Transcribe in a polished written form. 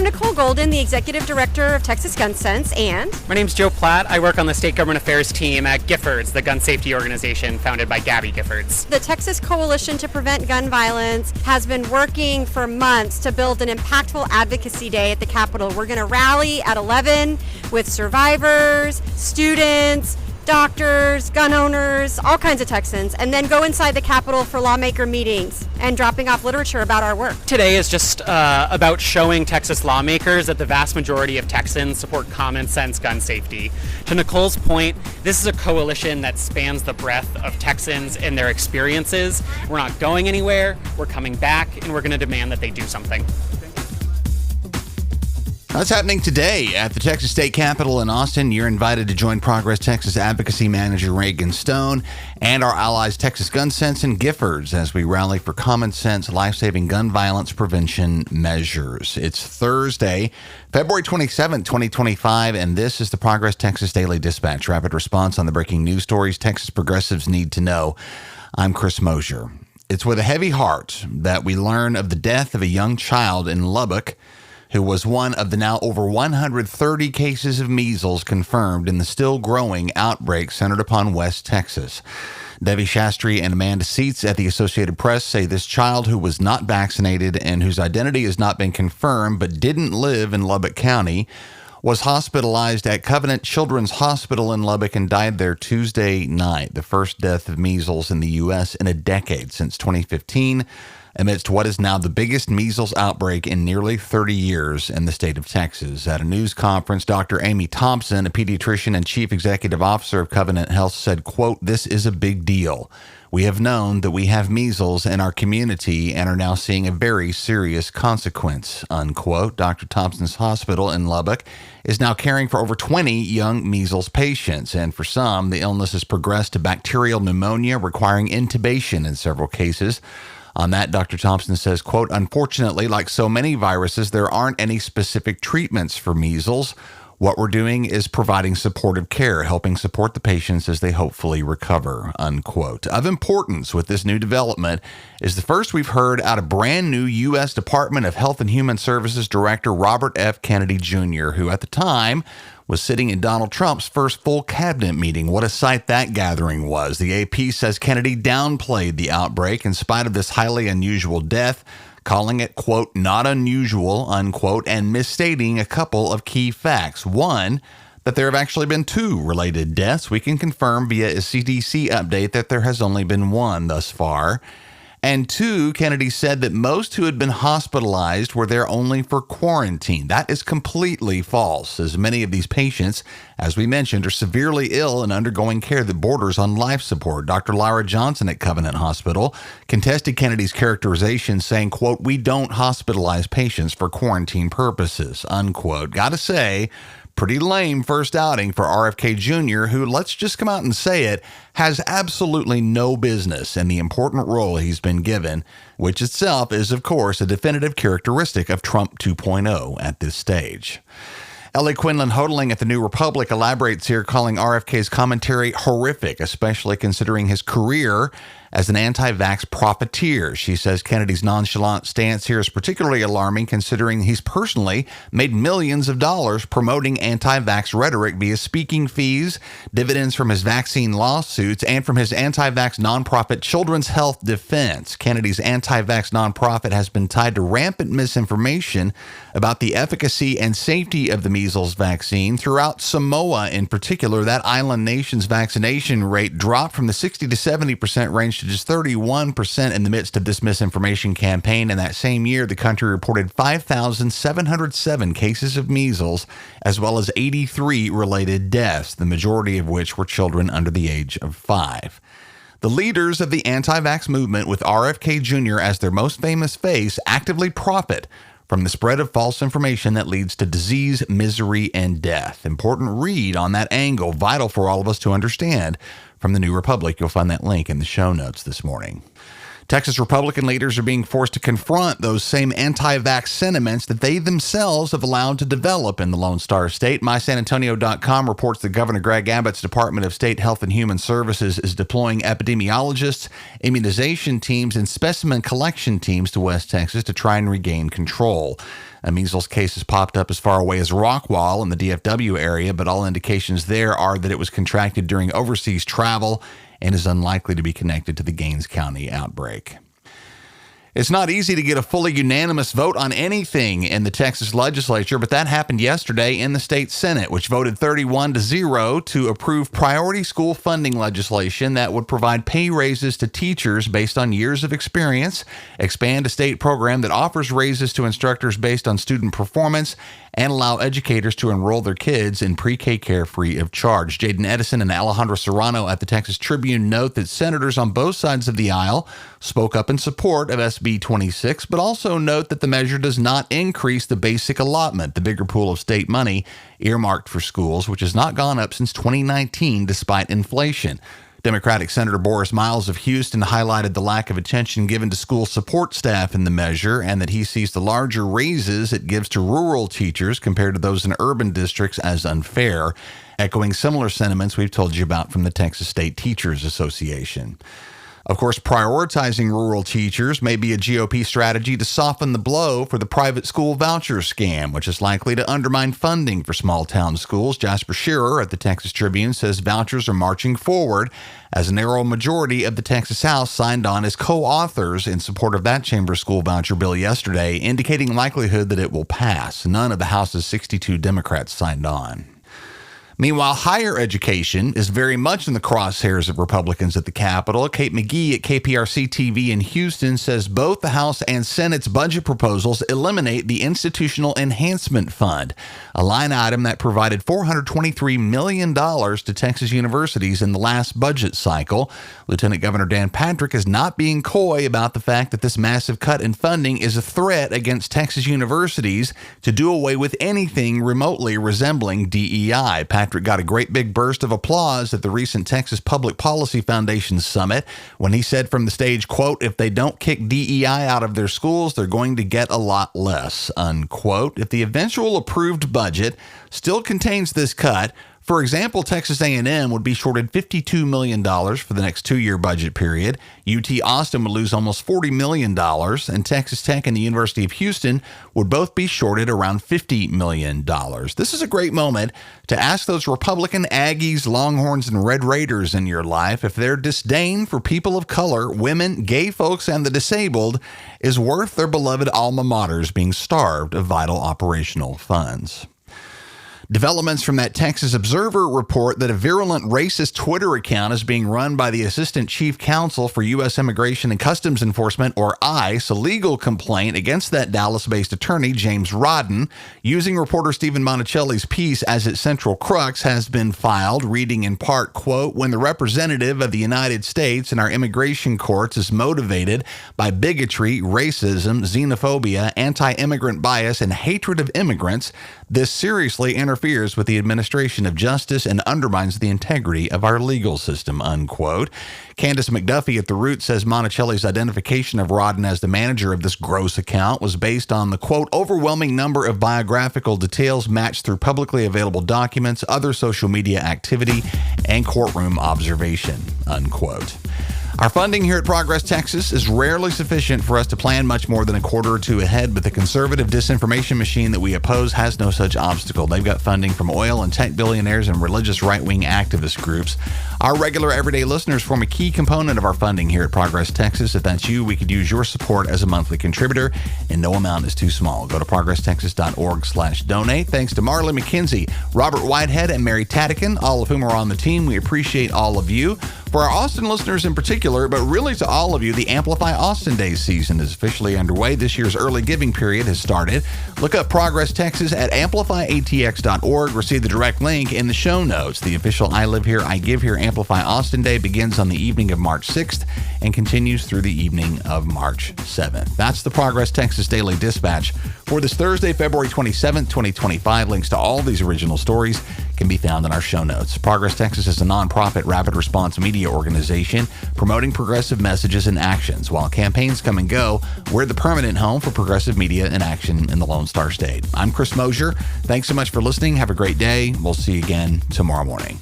I'm Nicole Golden, the Executive Director of Texas Gun Sense, and... My name's Joe Platt. I work on the State Government Affairs team at Giffords, the gun safety organization founded by Gabby Giffords. The Texas Coalition to Prevent Gun Violence has been working for months to build an impactful advocacy day at the Capitol. We're going to rally at 11 with survivors, students, doctors, gun owners, all kinds of Texans, and then go inside the Capitol for lawmaker meetings and dropping off literature about our work. Today is just about showing Texas lawmakers that the vast majority of Texans support common sense gun safety. To Nicole's point, this is a coalition that spans the breadth of Texans and their experiences. We're not going anywhere, we're coming back, and we're going to demand that they do something. That's happening today at the Texas State Capitol in Austin. You're invited to join Progress Texas Advocacy Manager Reagan Stone and our allies Texas Gun Sense and Giffords as we rally for common sense, life-saving gun violence prevention measures. It's Thursday, February 27, 2025, and this is the Progress Texas Daily Dispatch, rapid response on the breaking news stories Texas progressives need to know. I'm Chris Mosier. It's with a heavy heart that we learn of the death of a young child in Lubbock, who was one of the now over 130 cases of measles confirmed in the still growing outbreak centered upon West Texas. Debbie Shastry and Amanda Seitz at the Associated Press say this child who was not vaccinated and whose identity has not been confirmed but didn't live in Lubbock County was hospitalized at Covenant Children's Hospital in Lubbock and died there Tuesday night, the first death of measles in the U.S. in a decade since 2015. Amidst what is now the biggest measles outbreak in nearly 30 years in the state of Texas. At a news conference, Dr. Amy Thompson, a pediatrician and chief executive officer of Covenant Health, said, quote, "This is a big deal. We have known that we have measles in our community and are now seeing a very serious consequence," unquote. Dr. Thompson's hospital in Lubbock is now caring for over 20 young measles patients, and for some, the illness has progressed to bacterial pneumonia, requiring intubation in several cases. On that, Dr. Thompson says, quote, "Unfortunately, like so many viruses, there aren't any specific treatments for measles. What we're doing is providing supportive care, helping support the patients as they hopefully recover," unquote. Of importance with this new development is the first we've heard out of brand new U.S. Department of Health and Human Services Director Robert F. Kennedy Jr., who at the time was sitting in Donald Trump's first full cabinet meeting. What a sight that gathering was. The AP says Kennedy downplayed the outbreak in spite of this highly unusual death, calling it, quote, "not unusual," unquote, and misstating a couple of key facts. One, that there have actually been 2 related deaths. We can confirm via a CDC update that there has only been 1 thus far. And 2, Kennedy said that most who had been hospitalized were there only for quarantine. That is completely false, as many of these patients, as we mentioned, are severely ill and undergoing care that borders on life support. Dr. Lyra Johnson at Covenant Hospital contested Kennedy's characterization, saying, quote, "We don't hospitalize patients for quarantine purposes," unquote. Gotta say, pretty lame first outing for RFK Jr., who, let's just come out and say it, has absolutely no business in the important role he's been given, which itself is, of course, a definitive characteristic of Trump 2.0 at this stage. Ellie Quinlan Hodling at the New Republic elaborates here, calling RFK's commentary horrific, especially considering his career as an anti-vax profiteer. She says Kennedy's nonchalant stance here is particularly alarming, considering he's personally made millions of dollars promoting anti-vax rhetoric via speaking fees, dividends from his vaccine lawsuits, and from his anti-vax nonprofit Children's Health Defense. Kennedy's anti-vax nonprofit has been tied to rampant misinformation about the efficacy and safety of the measles vaccine. Throughout Samoa, in particular, that island nation's vaccination rate dropped from the 60 to 70% range to just 31% in the midst of this misinformation campaign. In that same year, the country reported 5,707 cases of measles, as well as 83 related deaths, the majority of which were children under the age of 5. The leaders of the anti-vax movement, with RFK Jr. as their most famous face, actively profit from the spread of false information that leads to disease, misery, and death. Important read on that angle, vital for all of us to understand. From the New Republic, you'll find that link in the show notes this morning. Texas Republican leaders are being forced to confront those same anti-vax sentiments that they themselves have allowed to develop in the Lone Star State. MySanAntonio.com reports that Governor Greg Abbott's Department of State Health and Human Services is deploying epidemiologists, immunization teams, and specimen collection teams to West Texas to try and regain control. A measles case has popped up as far away as Rockwall in the DFW area, but all indications there are that it was contracted during overseas travel and is unlikely to be connected to the Gaines County outbreak. It's not easy to get a fully unanimous vote on anything in the Texas legislature, but that happened yesterday in the state Senate, which voted 31-0 to approve priority school funding legislation that would provide pay raises to teachers based on years of experience, expand a state program that offers raises to instructors based on student performance, and allow educators to enroll their kids in pre-K care free of charge. Jaden Edison and Alejandro Serrano at the Texas Tribune note that senators on both sides of the aisle spoke up in support of SB 26, but also note that the measure does not increase the basic allotment, the bigger pool of state money earmarked for schools, which has not gone up since 2019 despite inflation. Democratic Senator Boris Miles of Houston highlighted the lack of attention given to school support staff in the measure and that he sees the larger raises it gives to rural teachers compared to those in urban districts as unfair, echoing similar sentiments we've told you about from the Texas State Teachers Association. Of course, prioritizing rural teachers may be a GOP strategy to soften the blow for the private school voucher scam, which is likely to undermine funding for small-town schools. Jasper Shearer at the Texas Tribune says vouchers are marching forward as a narrow majority of the Texas House signed on as co-authors in support of that chamber school voucher bill yesterday, indicating likelihood that it will pass. None of the House's 62 Democrats signed on. Meanwhile, higher education is very much in the crosshairs of Republicans at the Capitol. Kate McGee at KPRC-TV in Houston says both the House and Senate's budget proposals eliminate the Institutional Enhancement Fund, a line item that provided $423 million to Texas universities in the last budget cycle. Lieutenant Governor Dan Patrick is not being coy about the fact that this massive cut in funding is a threat against Texas universities to do away with anything remotely resembling DEI. Patrick got a great big burst of applause at the recent Texas Public Policy Foundation Summit when he said from the stage, quote, "If they don't kick DEI out of their schools, they're going to get a lot less," unquote. If the eventual approved budget still contains this cut, for example, Texas A&M would be shorted $52 million for the next two-year budget period. UT Austin would lose almost $40 million, and Texas Tech and the University of Houston would both be shorted around $50 million. This is a great moment to ask those Republican Aggies, Longhorns, and Red Raiders in your life if their disdain for people of color, women, gay folks, and the disabled is worth their beloved alma maters being starved of vital operational funds. Developments from that Texas Observer report that a virulent racist Twitter account is being run by the Assistant Chief Counsel for U.S. Immigration and Customs Enforcement, or ICE, a legal complaint against that Dallas-based attorney, James Rodden, using reporter Stephen Monticelli's piece as its central crux, has been filed, reading in part, quote, "When the representative of the United States in our immigration courts is motivated by bigotry, racism, xenophobia, anti-immigrant bias, and hatred of immigrants, this seriously interferes with the administration of justice and undermines the integrity of our legal system," unquote. Candace McDuffie at The Root says Monticelli's identification of Rodden as the manager of this gross account was based on the, quote, "overwhelming number of biographical details matched through publicly available documents, other social media activity, and courtroom observation," unquote. Our funding here at Progress Texas is rarely sufficient for us to plan much more than a quarter or two ahead, but the conservative disinformation machine that we oppose has no such obstacle. They've got funding from oil and tech billionaires and religious right-wing activist groups. Our regular everyday listeners form a key component of our funding here at Progress Texas. If that's you, we could use your support as a monthly contributor, and no amount is too small. Go to progresstexas.org/donate. Thanks to Marley McKenzie, Robert Whitehead, and Mary Tatican, all of whom are on the team. We appreciate all of you. For our Austin listeners in particular, but really to all of you, the Amplify Austin Days season is officially underway. This year's early giving period has started. Look up Progress Texas at amplifyatx.org or see the direct link in the show notes. The official I Live Here, I Give Here Amplify Austin Day begins on the evening of March 6th and continues through the evening of March 7th. That's the Progress Texas Daily Dispatch for this Thursday, February 27th, 2025. Links to all these original stories can be found in our show notes. Progress Texas is a nonprofit rapid response media organization promoting progressive messages and actions. While campaigns come and go, we're the permanent home for progressive media and action in the Lone Star State. I'm Chris Mosier. Thanks so much for listening. Have a great day. We'll see you again tomorrow morning.